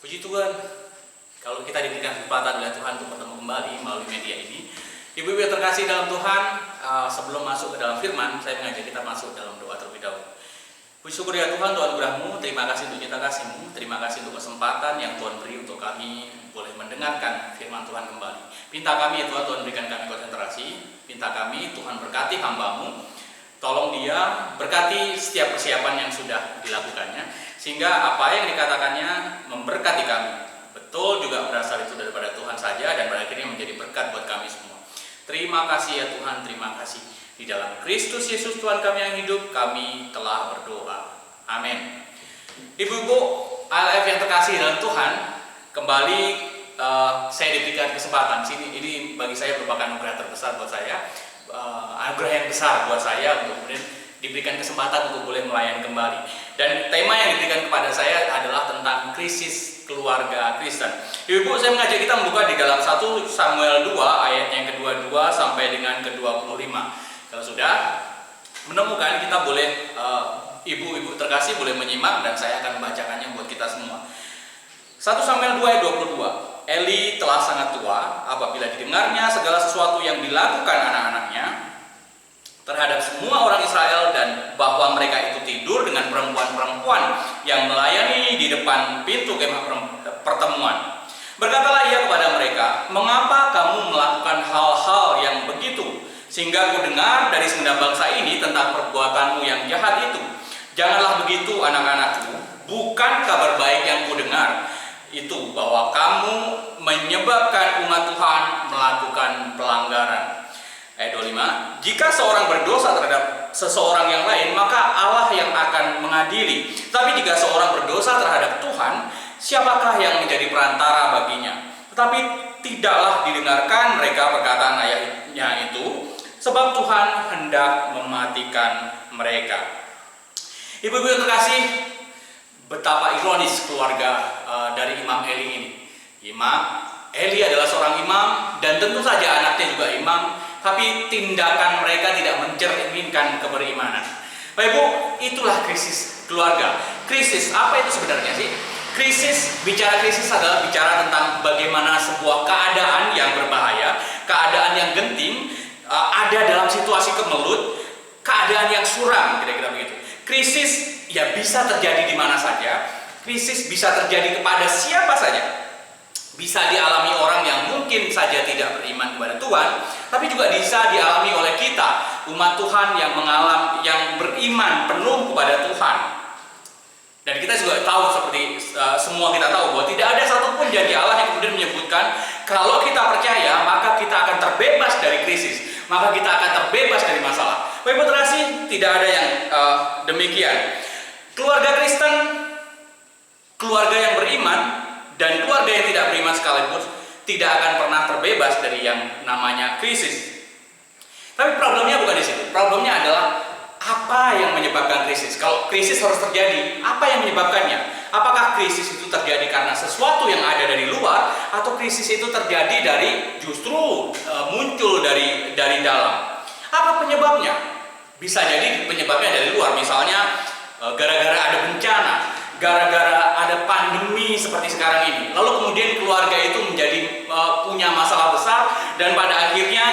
Puji Tuhan, kalau kita diberikan kesempatan oleh Tuhan untuk bertemu kembali melalui media ini. Ibu-ibu yang terkasih dalam Tuhan, sebelum masuk ke dalam firman, saya mengajak kita masuk dalam doa terlebih dahulu. Puji syukur ya Tuhan, Tuhan anugerah-Mu, terima kasih untuk cinta kasih-Mu, terima kasih untuk kesempatan yang Tuhan beri untuk kami boleh mendengarkan firman Tuhan kembali. Pinta kami ya Tuhan, Tuhan berikan kami konsentrasi, pinta kami Tuhan berkati hamba-Mu, tolong Dia berkati setiap persiapan yang sudah dilakukannya, sehingga apa yang dikatakannya memberkati kami. Betul juga berasal itu daripada Tuhan saja dan pada akhirnya menjadi berkat buat kami semua. Terima kasih ya Tuhan, terima kasih. Di dalam Kristus Yesus Tuhan kami yang hidup, kami telah berdoa. Amin. Ibu-ibu ALF yang terkasih dalam Tuhan, kembali saya diberikan kesempatan. Ini bagi saya merupakan anugerah terbesar buat saya, anugerah yang besar buat saya untuk kemudian diberikan kesempatan untuk boleh melayani kembali. Dan tema yang diberikan kepada saya adalah tentang krisis keluarga Kristen. Ibu, saya mengajak kita membuka di dalam 1 Samuel 2 ayat yang ke-22 sampai dengan ke-25. Kalau sudah menemukan, kita boleh ibu-ibu terkasih boleh menyimak dan saya akan membacakannya buat kita semua. 1 Samuel 2 ayat 22. Eli telah sangat tua apabila didengarnya segala sesuatu yang dilakukan anak-anaknya terhadap semua orang Israel dan bahwa mereka itu tidur dengan perempuan-perempuan yang melayani di depan pintu kemah pertemuan. Berkatalah ia kepada mereka, "Mengapa kamu melakukan hal-hal yang begitu? Sehingga aku dengar dari segenap bangsa ini tentang perbuatanmu yang jahat itu. Janganlah begitu anak-anakku, bukan kabar baik yang kudengar itu bahwa kamu menyebabkan umat Tuhan melakukan pelanggaran." Ayat 25, "Jika seorang berdosa terhadap seseorang yang lain, maka Allah yang akan mengadili. Tapi jika seorang berdosa terhadap Tuhan, siapakah yang menjadi perantara baginya? Tetapi tidaklah didengarkan mereka perkataan ayahnya itu, sebab Tuhan hendak mematikan mereka." Ibu-ibu yang terkasih, betapa ironis keluarga dari Imam Eli ini. Imam Eli adalah seorang imam dan tentu saja anaknya juga imam, tapi tindakan mereka tidak mencerminkan keberimanan. Bapak Ibu, itulah krisis keluarga. Krisis, apa itu sebenarnya sih? Bicara krisis adalah bicara tentang bagaimana sebuah keadaan yang berbahaya, keadaan yang genting, ada dalam situasi kemelut, keadaan yang suram, kira-kira begitu. Krisis ya bisa terjadi di mana saja, krisis bisa terjadi kepada siapa saja. Bisa dialami orang yang mungkin saja tidak beriman kepada Tuhan, tapi juga bisa dialami oleh kita, umat Tuhan yang beriman penuh kepada Tuhan. Dan kita juga tahu, seperti semua kita tahu, bahwa tidak ada satupun janji Allah yang kemudian menyebutkan kalau kita percaya maka kita akan terbebas dari krisis, maka kita akan terbebas dari masalah. Bapak terkasih, tidak ada yang demikian. Keluarga Kristen, keluarga yang beriman dan keluarga yang tidak beriman sekaligus tidak akan pernah terbebas dari yang namanya krisis. Tapi problemnya bukan di situ. Problemnya adalah apa yang menyebabkan krisis. Kalau krisis harus terjadi, apa yang menyebabkannya? Apakah krisis itu terjadi karena sesuatu yang ada dari luar, atau krisis itu terjadi dari justru muncul dari dalam? Apa penyebabnya? Bisa jadi penyebabnya dari luar. Misalnya gara-gara ada bencana, gara-gara ada pandemi seperti sekarang ini, lalu kemudian keluarga itu menjadi punya masalah besar dan pada akhirnya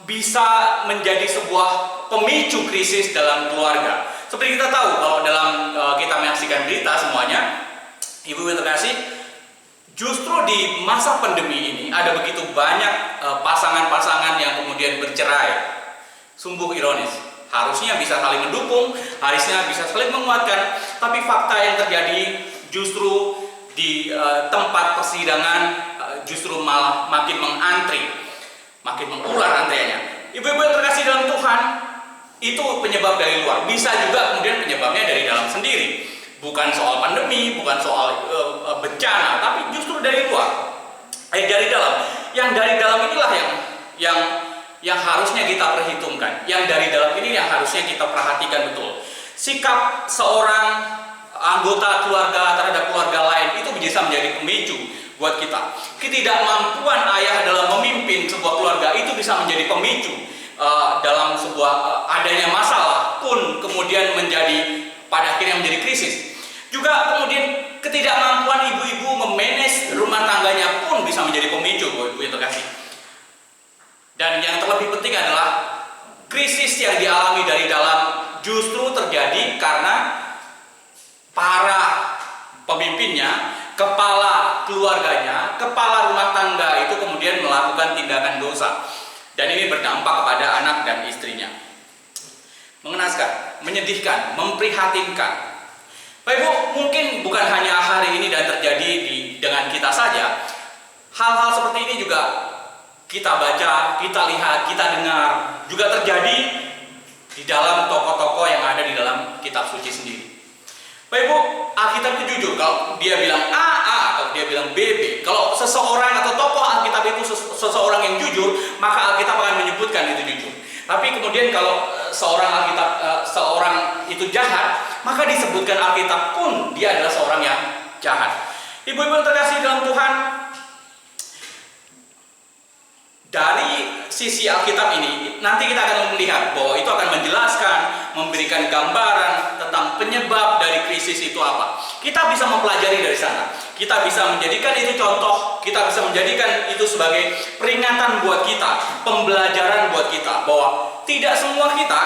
bisa menjadi sebuah pemicu krisis dalam keluarga. Seperti kita tahu kalau dalam kita menyaksikan berita semuanya, ibu yang terkasih, justru di masa pandemi ini ada begitu banyak pasangan-pasangan yang kemudian bercerai. Sungguh ironis. Harusnya bisa saling mendukung, harusnya bisa saling menguatkan, tapi fakta yang terjadi justru di tempat persidangan justru malah makin mengantri, makin mengular antreanya. Ibu-ibu yang terkasih dalam Tuhan, itu penyebab dari luar. Bisa juga kemudian penyebabnya dari dalam sendiri. Bukan soal pandemi, bukan soal bencana, tapi justru dari luar. Dari dalam. Yang dari dalam inilah yang harusnya kita perhitungkan. Yang dari dalam ini yang harusnya kita perhatikan betul. Sikap seorang anggota keluarga terhadap keluarga lain itu bisa menjadi pemicu buat kita. Ketidakmampuan ayah dalam memimpin sebuah keluarga itu bisa menjadi pemicu dalam sebuah adanya masalah pun kemudian menjadi pada akhirnya menjadi krisis. Juga kemudian Ketidakmampuan ibu-ibu memanage rumah tangganya pun bisa menjadi pemicu, Bapak Ibu yang terkasih. Dan yang terlebih penting adalah krisis yang dialami dari dalam justru terjadi karena para pemimpinnya, kepala keluarganya, kepala rumah tangga itu kemudian melakukan tindakan dosa. Dan ini berdampak kepada anak dan istrinya. Mengenaskan, menyedihkan, memprihatinkan. Bapak Ibu, mungkin bukan hanya hari ini dan terjadi dengan kita saja. Hal-hal seperti ini juga kita baca, kita lihat, kita dengar, juga terjadi di dalam tokoh-tokoh yang ada di dalam kitab suci sendiri. Bapak Ibu, Alkitab itu jujur. Kalau dia bilang A, atau dia bilang B, B. Kalau seseorang atau tokoh Alkitab itu seseorang yang jujur, maka Alkitab akan menyebutkan itu jujur. Tapi kemudian kalau seorang itu jahat, maka disebutkan Alkitab pun dia adalah seorang yang jahat. Ibu-ibu yang terkasih dalam Tuhan, dari sisi Alkitab ini nanti kita akan melihat bahwa itu akan menjelaskan, memberikan gambaran tentang penyebab dari krisis itu apa. Kita bisa mempelajari dari sana. Kita bisa menjadikan itu contoh, kita bisa menjadikan itu sebagai peringatan buat kita, pembelajaran buat kita bahwa tidak semua kita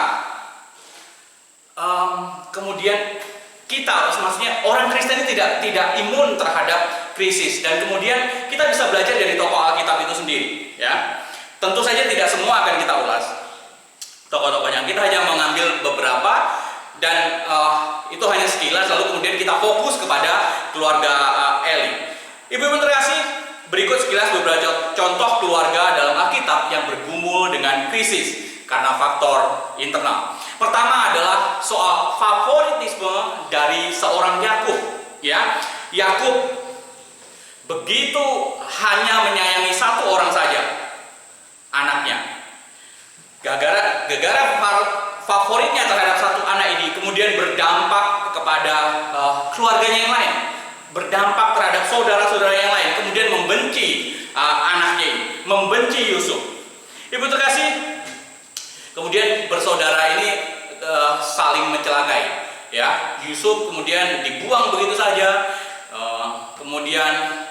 kemudian kita, maksudnya orang Kristen ini tidak imun terhadap krisis, dan kemudian kita bisa belajar dari tokoh Alkitab itu sendiri, ya. Tentu saja tidak semua akan kita ulas tokoh-tokohnya, kita hanya mengambil beberapa dan itu hanya sekilas, lalu kemudian kita fokus kepada keluarga Eli. Ibu-ibu terkasih, berikut sekilas beberapa contoh keluarga dalam Alkitab yang bergumul dengan krisis karena faktor internal. Pertama adalah soal favoritisme dari seorang Yakub, ya. Yakub begitu hanya menyayangi satu orang saja, anaknya. Gara-gara favoritnya terhadap satu anak ini kemudian berdampak kepada keluarganya yang lain, berdampak terhadap saudara-saudara yang lain, kemudian membenci anaknya ini, membenci Yusuf. Ibu terkasih, kemudian bersaudara ini saling mencelakai, ya. Yusuf kemudian dibuang begitu saja, kemudian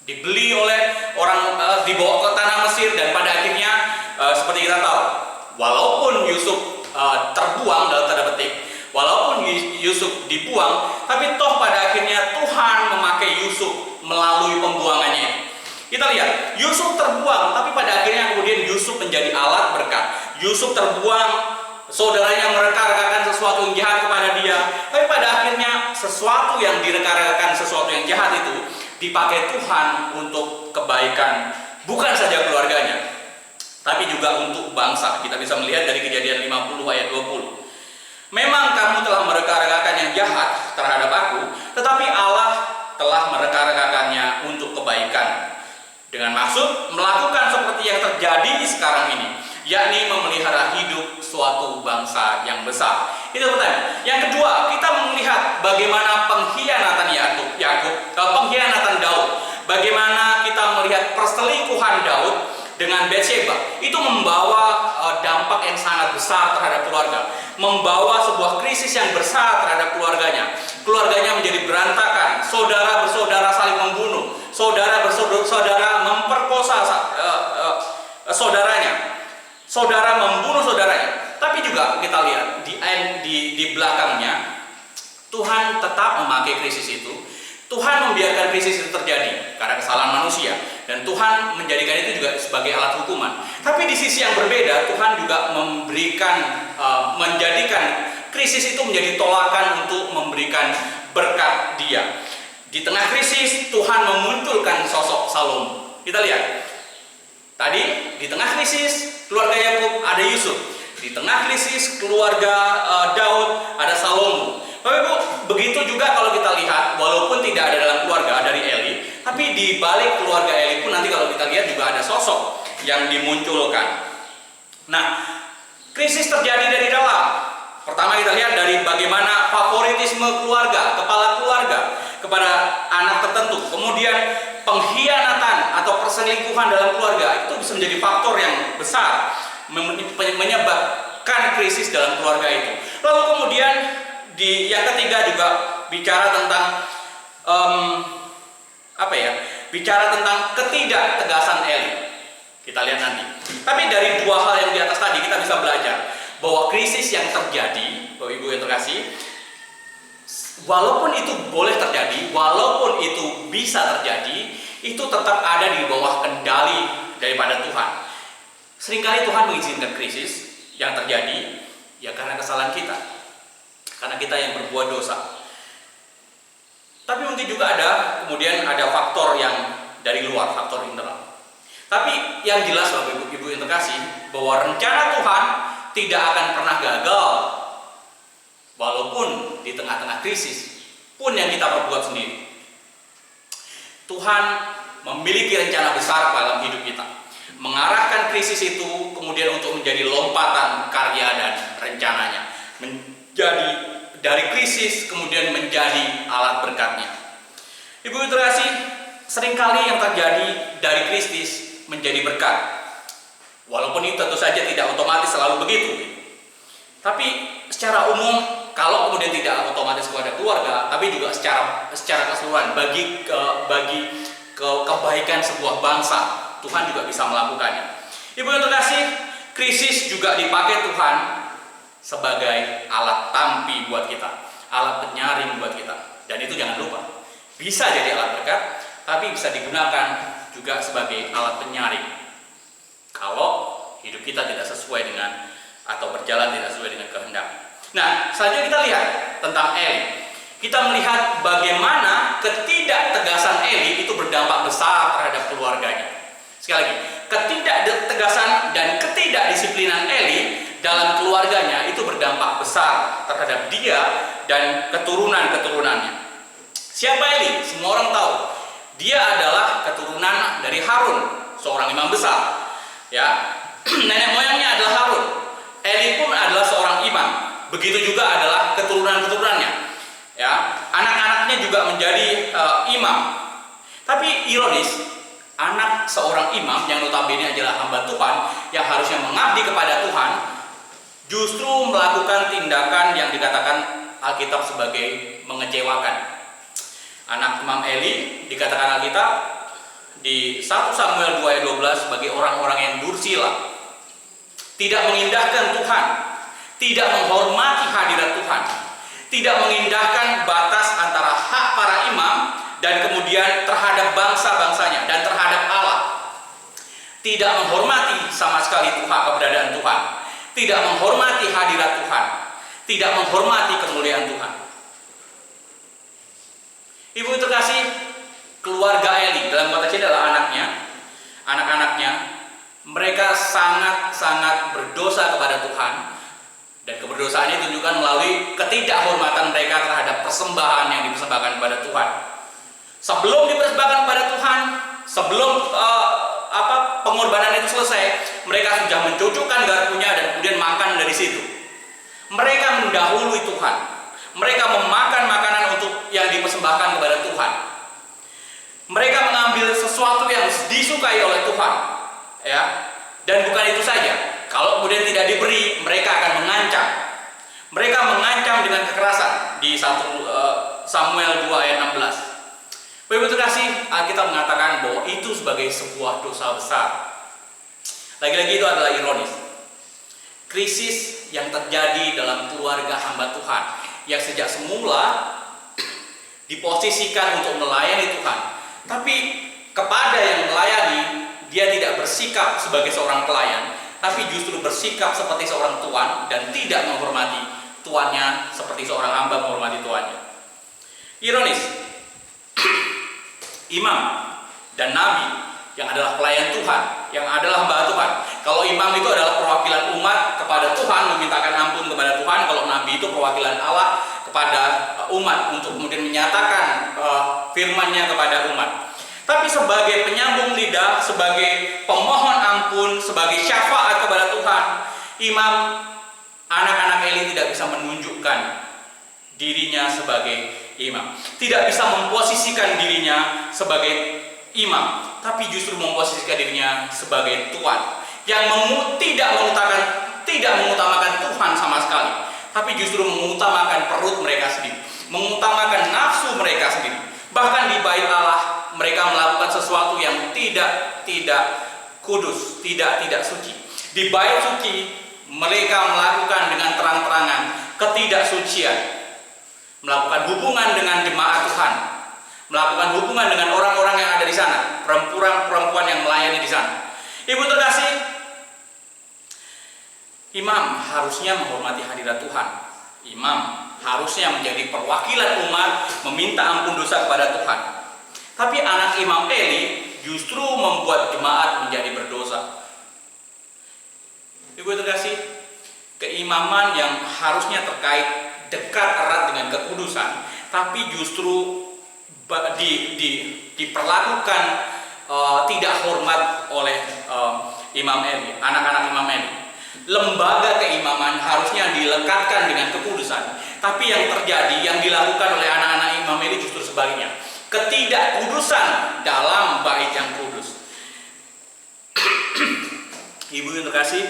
dibeli oleh orang, dibawa ke tanah Mesir, dan pada akhirnya seperti kita tahu, walaupun Yusuf terbuang dalam tanda petik, walaupun Yusuf dibuang, tapi toh pada akhirnya Tuhan memakai Yusuf melalui pembuangannya. Kita lihat, Yusuf terbuang, tapi pada akhirnya kemudian Yusuf menjadi alat berkat. Yusuf terbuang, saudaranya mereka-rekakan sesuatu yang jahat kepada dia, tapi pada akhirnya sesuatu yang direka-rekakan, sesuatu yang jahat itu dipakai Tuhan untuk kebaikan, bukan saja keluarganya, tapi juga untuk bangsa. Kita bisa melihat dari Kejadian 50 ayat 20. Memang kamu telah mereka-rekakan yang jahat terhadap aku, tetapi Allah telah mereka-rekakannya untuk kebaikan, dengan maksud melakukan seperti yang terjadi sekarang ini, yakni memelihara hidup suatu bangsa yang besar. Itu pertanyaan. Yang kedua, kita melihat bagaimana pengkhianatan pengkhianatan Daud. Bagaimana kita melihat perselingkuhan Daud dengan Bathsheba itu membawa dampak yang sangat besar terhadap keluarga, membawa sebuah krisis yang besar terhadap keluarganya. Keluarganya menjadi berantakan, saudara bersaudara saling membunuh, saudara bersaudara memperkosa saudaranya, saudara membunuh saudaranya. Tapi juga kita lihat di belakangnya, Tuhan tetap memakai krisis itu. Tuhan membiarkan krisis itu terjadi karena kesalahan manusia, dan Tuhan menjadikan itu juga sebagai alat hukuman. Tapi di sisi yang berbeda, Tuhan juga menjadikan krisis itu menjadi tolakan untuk memberikan berkat Dia. Di tengah krisis, Tuhan memunculkan sosok Salomo. Kita lihat tadi, di tengah krisis keluarga Yakub ada Yusuf, di tengah krisis keluarga Daud ada Salomo. Bapak Ibu, begitu juga kalau kita lihat, walaupun tidak ada dalam keluarga dari Eli, tapi di balik keluarga Eli pun nanti kalau kita lihat juga ada sosok yang dimunculkan. Nah, krisis terjadi dari dalam. Pertama kita lihat dari bagaimana favoritisme keluarga, kepala keluarga kepada anak tertentu. Kemudian pengkhianatan atau perselingkuhan dalam keluarga itu bisa menjadi faktor yang besar menyebabkan krisis dalam keluarga itu. Lalu kemudian yang ketiga juga bicara tentang em, bicara tentang ketidaktegasan Eli. Kita lihat nanti. Tapi dari dua hal yang di atas tadi kita bisa belajar bahwa krisis yang terjadi, Bapak Ibu yang terkasih, walaupun itu boleh terjadi, walaupun itu bisa terjadi, itu tetap ada di bawah kendali daripada Tuhan. Seringkali Tuhan mengizinkan krisis yang terjadi ya karena kesalahan kita, karena kita yang berbuat dosa. Tapi mungkin juga kemudian ada faktor yang dari luar, faktor internal. Tapi yang jelas Bapak Ibu yang terkasih, bahwa rencana Tuhan tidak akan pernah gagal, walaupun di tengah-tengah krisis pun yang kita perbuat sendiri. Tuhan memiliki rencana besar dalam hidup kita, mengarahkan krisis itu kemudian untuk menjadi lompatan karya dan rencananya, menjadi dari krisis kemudian menjadi alat berkatnya. Ibu terkasih, seringkali yang terjadi dari krisis menjadi berkat, walaupun itu tentu saja tidak otomatis selalu begitu. Tapi secara umum, kalau kemudian tidak otomatis kepada keluarga, tapi juga secara keseluruhan bagi kebaikan sebuah bangsa, Tuhan juga bisa melakukannya. Ibu yang terkasih, krisis juga dipakai Tuhan sebagai alat tampi buat kita, alat penyaring buat kita. Dan itu jangan lupa, bisa jadi alat berkat, tapi bisa digunakan juga sebagai alat penyaring kalau hidup kita tidak sesuai dengan atau berjalan tidak sesuai dengan kehendak. Nah, selanjutnya kita lihat tentang Eli. Kita melihat bagaimana ketidaktegasan Eli itu berdampak besar terhadap keluarganya. Sekali lagi, ketidaktegasan dan ketidakdisiplinan Eli dalam keluarganya itu berdampak besar terhadap dia dan keturunan-keturunannya. Siapa Eli? Semua orang tahu. Dia adalah keturunan dari Harun, seorang imam besar. Ya, nenek moyangnya adalah Harun. Eli pun adalah seorang imam. Begitu juga adalah keturunan-keturunannya. Ya, anak-anaknya juga menjadi imam. Tapi ironis, anak seorang imam yang notabene adalah hamba Tuhan, yang harusnya mengabdi kepada Tuhan, justru melakukan tindakan yang dikatakan Alkitab sebagai mengecewakan. Anak Imam Eli dikatakan Alkitab di 1 Samuel 2 ayat 12 sebagai orang-orang yang dursila, tidak mengindahkan Tuhan, tidak menghormati hadirat Tuhan, tidak mengindahkan batas antara hak para imam dan kemudian terhadap bangsa-bangsanya dan terhadap Allah. Tidak menghormati sama sekali Tuhan, keberadaan Tuhan, tidak menghormati hadirat Tuhan, tidak menghormati kemuliaan Tuhan. Ibu terkasih, keluarga Eli dalam konteks ini adalah anak-anaknya, mereka sangat-sangat berdosa kepada Tuhan, dan keberdosaannya ditunjukkan melalui ketidakhormatan mereka terhadap persembahan yang dipersembahkan kepada Tuhan. Sebelum dipersembahkan kepada Tuhan, sebelum pengorbanan itu selesai, mereka sudah mencucukkan garpunya dan kemudian makan dari situ. Mereka mendahului Tuhan. Mereka memakan makanan untuk yang dipersembahkan kepada Tuhan. Mereka mengambil sesuatu yang disukai oleh Tuhan, ya. Dan bukan itu saja. Kalau kemudian tidak diberi, mereka akan mengancam. Mereka mengancam dengan kekerasan di 1 Samuel 2 ayat 16. Bapak terkasih, Alkitab mengatakan bahwa itu sebagai sebuah dosa besar. Lagi-lagi itu adalah ironis. Krisis yang terjadi dalam keluarga hamba Tuhan, yang sejak semula diposisikan untuk melayani Tuhan, tapi kepada yang melayani, dia tidak bersikap sebagai seorang pelayan, tapi justru bersikap seperti seorang tuan dan tidak menghormati tuannya seperti seorang hamba menghormati tuannya. Ironis, imam dan nabi yang adalah pelayan Tuhan, yang adalah hamba Tuhan. Kalau imam itu adalah perwakilan umat kepada Tuhan, memintakan ampun kepada Tuhan. Kalau nabi itu perwakilan Allah kepada umat untuk kemudian menyatakan firman-Nya kepada umat. Tapi sebagai penyambung lidah, sebagai pemohon ampun, sebagai syafaat kepada Tuhan, imam, anak-anak Eli tidak bisa menunjukkan dirinya sebagai imam, tidak bisa memposisikan dirinya sebagai imam, tapi justru memposisikan dirinya sebagai tuan yang tidak mengutamakan Tuhan sama sekali, tapi justru mengutamakan perut mereka sendiri, mengutamakan nafsu mereka sendiri. mereka melakukan sesuatu yang tidak kudus, tidak suci. Di bait suci mereka melakukan dengan terang-terangan ketidaksucian, melakukan hubungan dengan jemaat Tuhan, melakukan hubungan dengan orang-orang yang ada di sana, perempuan-perempuan yang melayani di sana. Ibu terkasih, imam harusnya menghormati hadirat Tuhan. Imam harusnya menjadi perwakilan umat meminta ampun dosa kepada Tuhan. Tapi anak Imam Eli justru membuat jemaat menjadi berdosa. Ibu terkasih, keimaman yang harusnya terkait dekat erat dengan kekudusan, tapi justru diperlakukan tidak hormat oleh Imam Eli, anak-anak Imam Eli. Lembaga keimaman harusnya dilekatkan dengan kekudusan, tapi yang terjadi, yang dilakukan oleh anak-anak Imam Eli justru sebaliknya, ketidakkudusan dalam bait yang kudus. Ibu yang terkasih,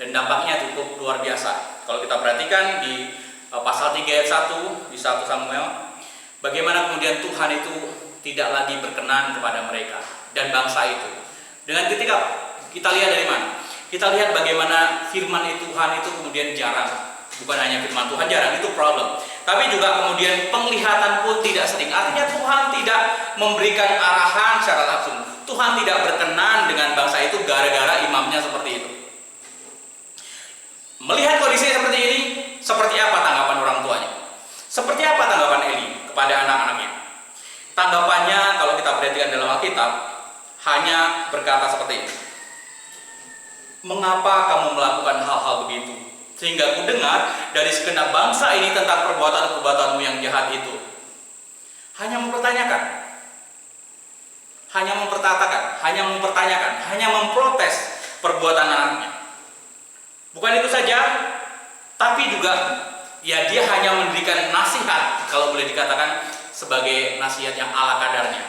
dan dampaknya cukup luar biasa. Kalau kita perhatikan di pasal 3 ayat 1 di 1 Samuel, bagaimana kemudian Tuhan itu tidak lagi berkenan kepada mereka dan bangsa itu. Dengan ketika kita lihat dari mana? Kita lihat bagaimana firman Tuhan itu kemudian jarang. Bukan hanya firman Tuhan jarang, itu problem. Tapi juga kemudian penglihatan pun tidak sering. Artinya Tuhan tidak memberikan arahan secara langsung. Tuhan tidak berkenan dengan bangsa itu gara-gara imamnya seperti itu. Melihat kondisi seperti ini, seperti apa tanggapan orang tuanya? Seperti apa tanggapan Eli kepada anak-anaknya? Tanggapannya kalau kita perhatikan dalam Alkitab hanya berkata seperti ini. Mengapa kamu melakukan hal-hal begitu? Sehingga ku dengar dari segenap bangsa ini tentang perbuatan-perbuatanmu yang jahat itu. Hanya mempertanyakan, hanya mempertatakan, hanya mempertanyakan, hanya memprotes perbuatan anaknya. Bukan itu saja, tapi juga ya dia hanya memberikan nasihat, kalau boleh dikatakan sebagai nasihat yang ala kadarnya.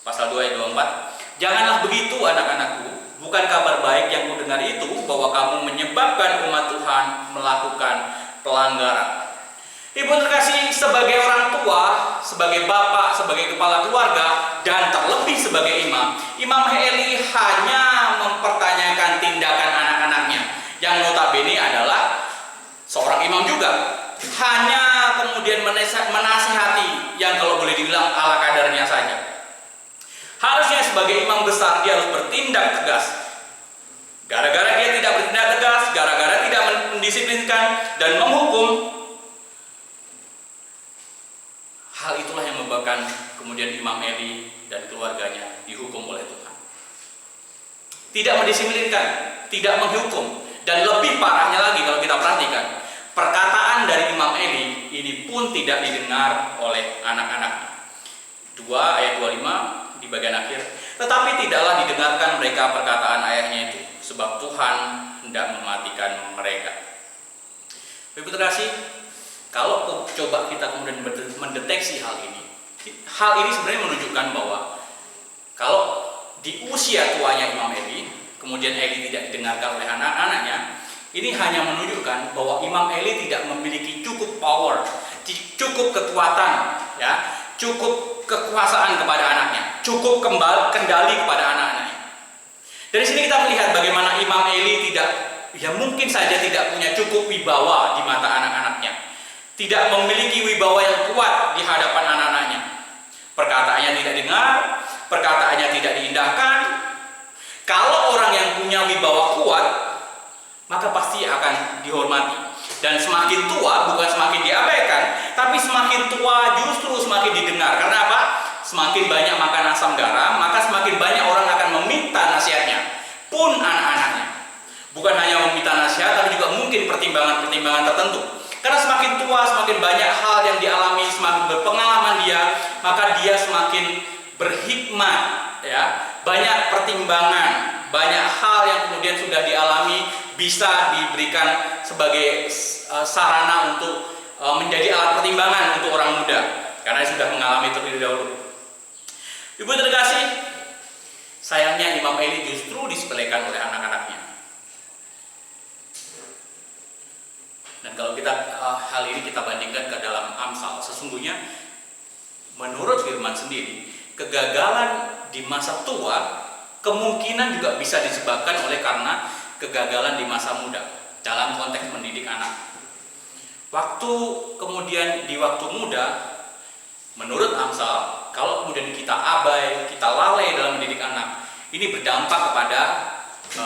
Pasal 2 ayat 24, janganlah begitu anak-anakku. Bukan kabar baik yang kudengar itu bahwa kamu menyebabkan umat Tuhan melakukan pelanggaran. Ibu terkasih, sebagai orang tua, sebagai bapak, sebagai kepala keluarga, dan terlebih sebagai imam, Imam Eli hanya mempertanyakan tindakan anak-anaknya, yang notabene adalah seorang imam juga. Hanya kemudian menasihati yang kalau boleh dibilang ala kadarnya saja. Harusnya sebagai imam besar dia harus bertindak tegas. Gara-gara dia tidak bertindak tegas, gara-gara tidak mendisiplinkan dan menghukum, hal itulah yang menyebabkan kemudian Imam Eli dan keluarganya dihukum oleh Tuhan. Tidak mendisiplinkan, tidak menghukum, dan lebih parahnya lagi kalau kita perhatikan, perkataan dari Imam Eli ini pun tidak didengar oleh anak-anaknya. 2 ayat 25 di bagian akhir, tetapi tidaklah didengarkan mereka perkataan ayahnya itu, sebab Tuhan hendak mematikan mereka. Ibu terkasih, kalau coba kita kemudian mendeteksi hal ini sebenarnya menunjukkan bahwa kalau di usia tuanya Imam Eli, kemudian Eli tidak didengarkan oleh anak-anaknya, ini hanya menunjukkan bahwa Imam Eli tidak memiliki cukup power, cukup kekuatan, ya, cukup kekuasaan kepada anaknya, cukup kendali kepada anak-anaknya. Dari sini kita melihat bagaimana Imam Eli mungkin saja tidak punya cukup wibawa di mata anak-anaknya, tidak memiliki wibawa yang kuat di hadapan anak-anaknya. Perkataannya tidak dengar, perkataannya tidak diindahkan. Kalau orang yang punya wibawa kuat, maka pasti akan dihormati. Dan semakin tua bukan semakin diabaikan, tapi semakin tua justru semakin didengar. Karena apa? Semakin banyak makan asam garam, maka semakin banyak orang akan meminta nasihatnya, pun anak-anaknya. Bukan hanya meminta nasihat, tapi juga mungkin pertimbangan-pertimbangan tertentu. Karena semakin tua, semakin banyak hal yang dialami, semakin berpengalaman dia, maka dia semakin berhikmat, ya. Banyak pertimbangan, banyak hal yang kemudian sudah dialami bisa diberikan sebagai sarana untuk menjadi alat pertimbangan untuk orang muda, karena sudah mengalami terlebih dahulu. Ibu terkasih, sayangnya Imam Eli justru disepelekan oleh anak-anaknya. Dan kalau kita hal ini kita bandingkan ke dalam Amsal, sesungguhnya menurut firman sendiri, kegagalan di masa tua kemungkinan juga bisa disebabkan oleh karena kegagalan di masa muda dalam konteks mendidik anak. Waktu kemudian di waktu muda, menurut Amsal, kalau kemudian kita abai, kita lalai dalam mendidik anak, ini berdampak kepada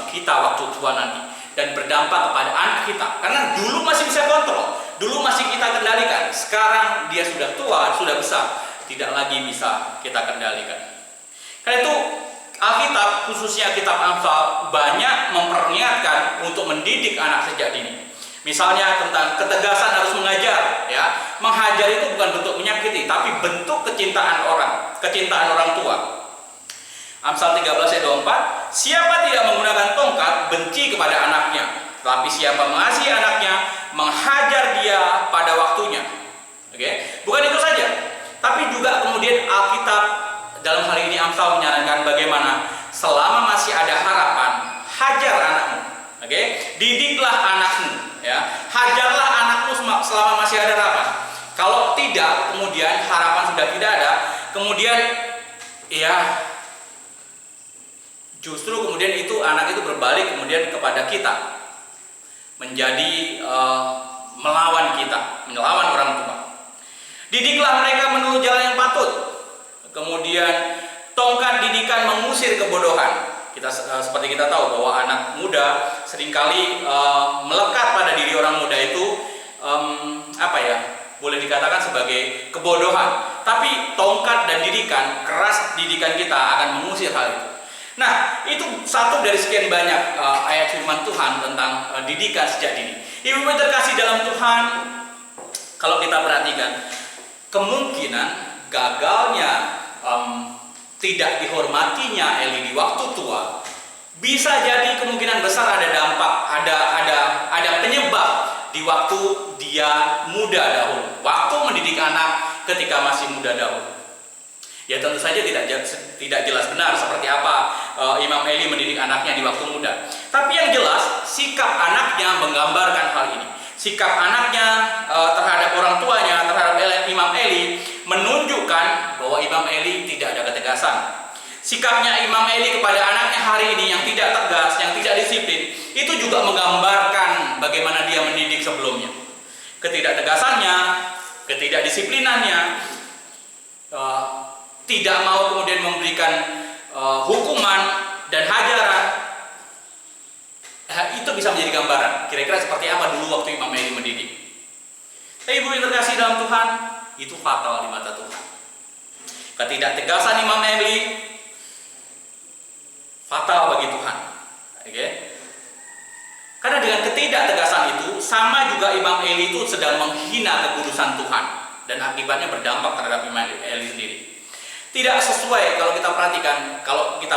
kita waktu tua nanti, dan berdampak kepada anak kita. Karena dulu masih bisa kontrol, dulu masih kita kendalikan. Sekarang dia sudah tua, sudah besar, tidak lagi bisa kita kendalikan. Karena itu Alkitab, khususnya kitab Amsal, banyak memperingatkan untuk mendidik anak sejak dini. Misalnya tentang ketegasan harus mengajar, ya. Menghajar itu bukan bentuk menyakiti, tapi bentuk kecintaan orang tua. Amsal 13 ayat 24, siapa tidak menggunakan tongkat benci kepada anaknya, tapi siapa mengasihi anaknya menghajar dia pada waktunya. Oke? Bukan itu saja, tapi juga kemudian Alkitab dalam hal ini Amsal menyarankan bagaimana selama masih ada harapan, hajar anakmu. Oke? Didiklah anakmu, ya. Hajarlah anakmu selama masih ada harapan. Kalau tidak, kemudian harapan sudah tidak ada, kemudian ya justru kemudian itu anak itu berbalik kemudian kepada kita, menjadi melawan kita, melawan orang tua. Didiklah mereka menurut jalan yang patut. Kemudian tongkat didikan mengusir kebodohan. Seperti kita tahu bahwa anak muda seringkali melekat pada diri orang muda itu boleh dikatakan sebagai kebodohan. Tapi tongkat dan didikan, keras didikan kita akan mengusir hal itu. Nah, itu satu dari sekian banyak ayat firman Tuhan tentang didikan sejak dini. Ibu-ibu terkasih dalam Tuhan, kalau kita perhatikan, kemungkinan gagalnya tidak dihormatinya Eli di waktu tua bisa jadi kemungkinan besar ada dampak, ada penyebab di waktu dia muda dahulu, waktu mendidik anak ketika masih muda dahulu. Ya tentu saja tidak jelas benar seperti apa Imam Eli mendidik anaknya di waktu muda. Tapi yang jelas sikap anaknya menggambarkan hal ini. Sikap anaknya terhadap orang tuanya, terhadap Imam Eli menunjukkan bahwa Imam Eli tidak ada ketegasan. Sikapnya Imam Eli kepada anaknya hari ini yang tidak tegas, yang tidak disiplin, itu juga menggambarkan bagaimana dia mendidik sebelumnya. Ketidaktegasannya, ketidakdisiplinannya, tidak mau kemudian memberikan hukuman dan hajaran, itu bisa menjadi gambaran kira-kira seperti apa dulu waktu Imam Eli mendidik. Ibu yang terkasih dalam Tuhan, itu fatal di mata Tuhan. Ketidaktegasan Imam Eli fatal bagi Tuhan. Oke? Karena dengan ketidaktegasan itu, sama juga Imam Eli itu sedang menghina kekudusan Tuhan, dan akibatnya berdampak terhadap Imam Eli sendiri. Tidak sesuai kalau kita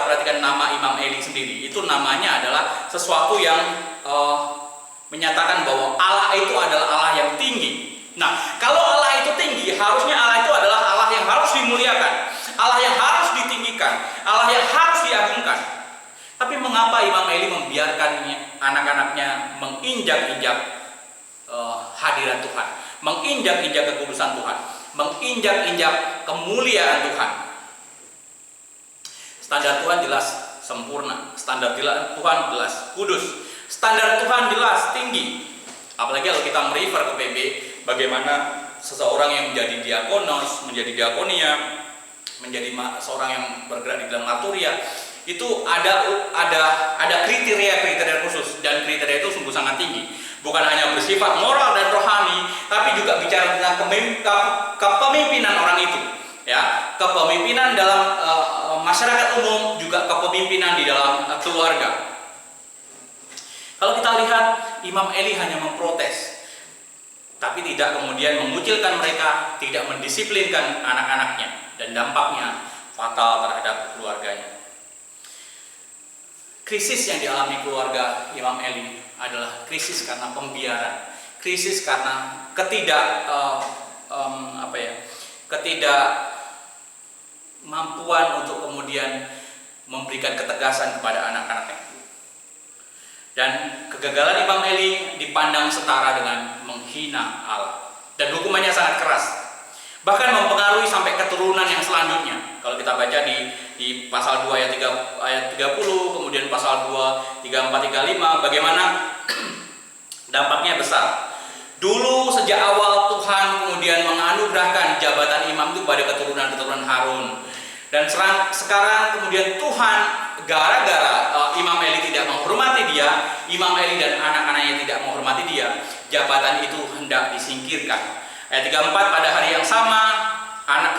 perhatikan nama Imam Eli sendiri, itu namanya adalah sesuatu yang menyatakan bahwa Allah itu adalah Allah yang tinggi. Nah, kalau Allah itu tinggi, harusnya Allah itu adalah Allah yang harus dimuliakan, Allah yang harus ditinggikan, Allah yang harus diagungkan. Tapi mengapa Imam Eli membiarkan anak-anaknya menginjak-injak hadirat Tuhan, menginjak-injak kekudusan Tuhan, menginjak-injak kemuliaan Tuhan? Standar Tuhan jelas sempurna, standar Tuhan jelas kudus, standar Tuhan jelas tinggi. Apalagi kalau kita merefer ke PB, bagaimana seseorang yang menjadi diakonos, menjadi diakonia, menjadi seorang yang bergerak di dalam marturia, itu ada kriteria khusus, dan kriteria itu sungguh sangat tinggi. Bukan hanya bersifat moral dan rohani, tapi juga bicara tentang kepemimpinan orang itu, ya, kepemimpinan dalam masyarakat umum, juga kepemimpinan di dalam keluarga. Kalau kita lihat, Imam Eli hanya memprotes, tapi tidak kemudian mengucilkan mereka, tidak mendisiplinkan anak-anaknya, dan dampaknya fatal terhadap keluarganya. Krisis yang dialami keluarga Imam Eli adalah krisis karena pembiaran, krisis karena ketidakmampuan untuk kemudian memberikan ketegasan kepada anak-anaknya. Dan kegagalan Imam Eli dipandang setara dengan menghina Allah, dan hukumannya sangat keras, bahkan mempengaruhi sampai keturunan yang selanjutnya. Kalau kita baca di pasal 2 ayat 30, kemudian pasal 2, 34, 35, bagaimana dampaknya besar. Dulu sejak awal Tuhan kemudian menganugerahkan jabatan imam itu pada keturunan-keturunan Harun. Dan sekarang kemudian Tuhan gara-gara Imam Eli tidak menghormati dia, Imam Eli dan anak-anaknya tidak menghormati dia, jabatan itu hendak disingkirkan. Ayat 34, pada hari yang sama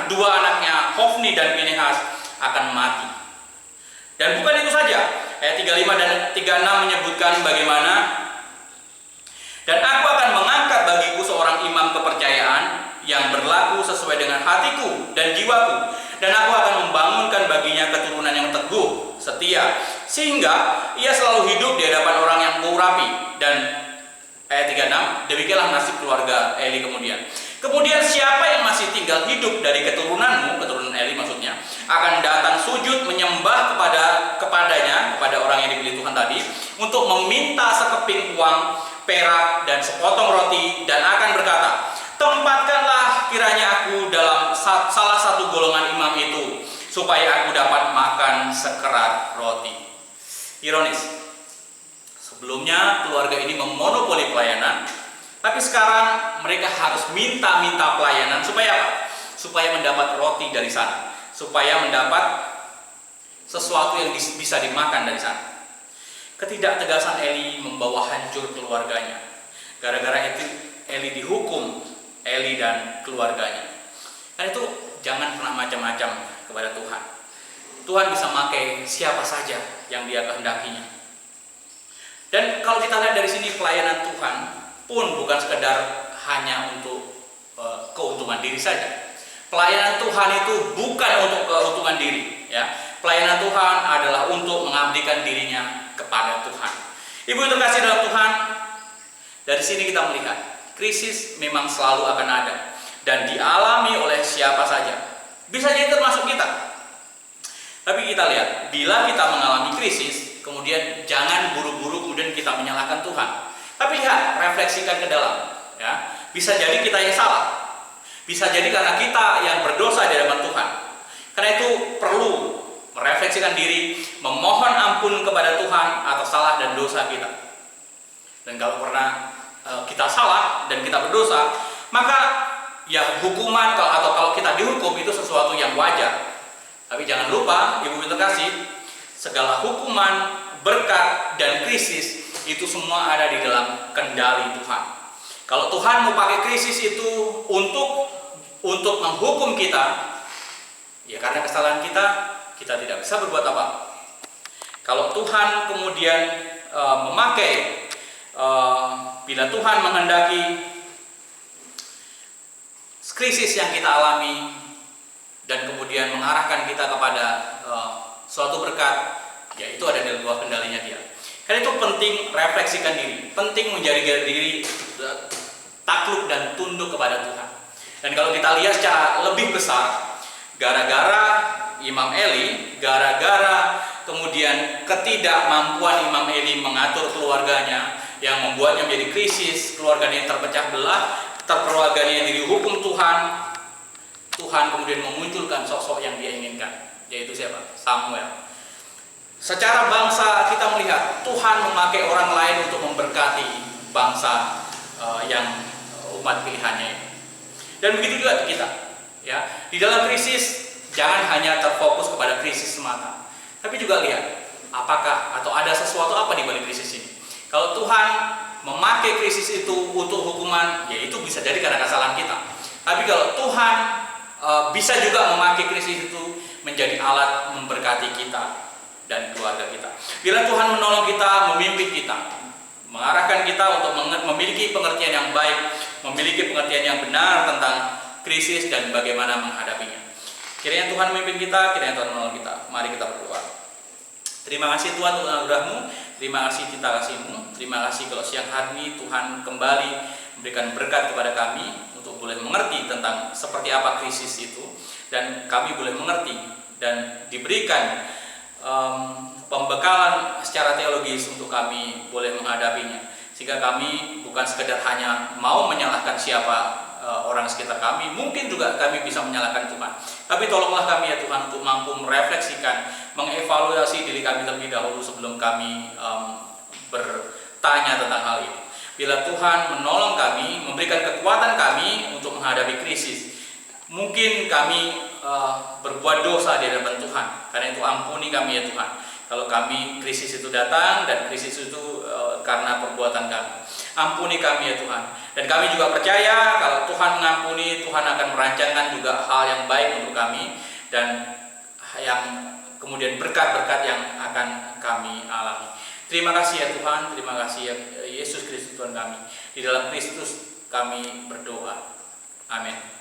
kedua anaknya Hofni dan Pinehas akan mati. Dan bukan itu saja, ayat 35 dan 36 menyebutkan bagaimana, dan aku akan mengangkat bagiku seorang imam kepercayaan yang berlaku sesuai dengan hatiku dan jiwaku, dan aku akan membangunkan baginya keturunan yang teguh, setia, sehingga ia selalu hidup di hadapan orang yang korapi. Dan ayat 36, demikianlah nasib keluarga Eli kemudian. Kemudian siapa yang masih tinggal hidup dari keturunanmu, keturunan Eli maksudnya, akan datang sujud menyembah kepadanya, kepada orang yang dipilih Tuhan tadi, untuk meminta sekeping uang, perak, dan sepotong roti, dan akan berkata, tempatkanlah kiranya aku dalam salah satu golongan imam itu, supaya aku dapat makan sekerat roti. Ironis, sebelumnya keluarga ini memonopoli pelayanan, tapi sekarang mereka harus minta-minta pelayanan supaya apa? Supaya mendapat roti dari sana, supaya mendapat sesuatu yang bisa dimakan dari sana. Ketidaktegasan Eli membawa hancur keluarganya. Gara-gara itu Eli dihukum, Eli dan keluarganya. Karena itu jangan pernah macam-macam kepada Tuhan. Tuhan bisa memakai siapa saja yang Dia kehendakinya. Dan kalau kita lihat dari sini, pelayanan Tuhan pun bukan sekedar hanya untuk keuntungan diri saja. Pelayanan Tuhan itu bukan untuk keuntungan diri, ya. Pelayanan Tuhan adalah untuk mengabdikan dirinya kepada Tuhan. Ibu yang terkasih dalam Tuhan, dari sini kita melihat krisis memang selalu akan ada dan dialami oleh siapa saja. Bisa jadi termasuk kita. Tapi kita lihat, bila kita mengalami krisis, kemudian jangan buru-buru kemudian kita menyalahkan Tuhan. Tapi lihat, refleksikan ke dalam, ya. Bisa jadi kita yang salah. Bisa jadi karena kita yang berdosa di hadapan Tuhan. Karena itu perlu merefleksikan diri, memohon ampun kepada Tuhan atas salah dan dosa kita. Dan kalau pernah kita salah dan kita berdosa, maka ya hukuman atau kalau kita dihukum itu sesuatu yang wajar. Tapi jangan lupa, ibu terkasih, segala hukuman, berkat, dan krisis itu semua ada di dalam kendali Tuhan. Kalau Tuhan mau pakai krisis itu untuk menghukum kita, ya karena kesalahan kita tidak bisa berbuat apa. Kalau Tuhan kemudian memakai, bila Tuhan menghendaki krisis yang kita alami dan kemudian mengarahkan kita kepada suatu berkat, ya itu ada di luar kendalinya Dia. Karena itu penting refleksikan diri, penting menjadi diri takluk dan tunduk kepada Tuhan. Dan kalau kita lihat secara lebih besar, gara-gara Imam Eli, gara-gara kemudian ketidakmampuan Imam Eli mengatur keluarganya yang membuatnya menjadi krisis, keluarganya terpecah belah, keluarganya dihukum Tuhan, Tuhan kemudian memunculkan sosok yang Dia inginkan, yaitu siapa? Samuel. Secara bangsa kita melihat Tuhan memakai orang lain untuk memberkati bangsa yang umat pilihannya ini. Dan begitu juga kita, ya. Di dalam krisis jangan hanya terfokus kepada krisis semata, tapi juga lihat apakah atau ada sesuatu apa di balik krisis ini. Kalau Tuhan memakai krisis itu untuk hukuman, ya itu bisa jadi karena kesalahan kita. Tapi kalau Tuhan bisa juga memakai krisis itu menjadi alat memberkati kita dan keluarga kita. Bila Tuhan menolong kita, memimpin kita, mengarahkan kita untuk memiliki pengertian yang baik, memiliki pengertian yang benar tentang krisis dan bagaimana menghadapinya. Kiranya Tuhan memimpin kita, kiranya Tuhan menolong kita. Mari kita berdoa. Terima kasih Tuhan untuk anugerah-Mu, terima kasih cinta kasih-Mu, terima kasih kalau siang hari ini Tuhan kembali memberikan berkat kepada kami untuk boleh mengerti tentang seperti apa krisis itu, dan kami boleh mengerti dan diberikan pembekalan secara teologis untuk kami boleh menghadapinya, sehingga kami bukan sekedar hanya mau menyalahkan siapa orang sekitar kami, mungkin juga kami bisa menyalahkan Tuhan, Tapi tolonglah kami ya Tuhan untuk mampu merefleksikan, mengevaluasi diri kami terlebih dahulu sebelum kami bertanya tentang hal ini. Bila Tuhan menolong kami, memberikan kekuatan kami untuk menghadapi krisis, mungkin kami berbuat dosa di hadapan Tuhan. Karena itu ampuni kami ya Tuhan. Kalau kami krisis itu datang dan krisis itu karena perbuatan kami, ampuni kami ya Tuhan. Dan kami juga percaya kalau Tuhan mengampuni, Tuhan akan merancangkan juga hal yang baik untuk kami dan yang kemudian berkat-berkat yang akan kami alami. Terima kasih ya Tuhan, terima kasih ya Yesus Kristus Tuhan kami. Di dalam Kristus kami berdoa. Amin.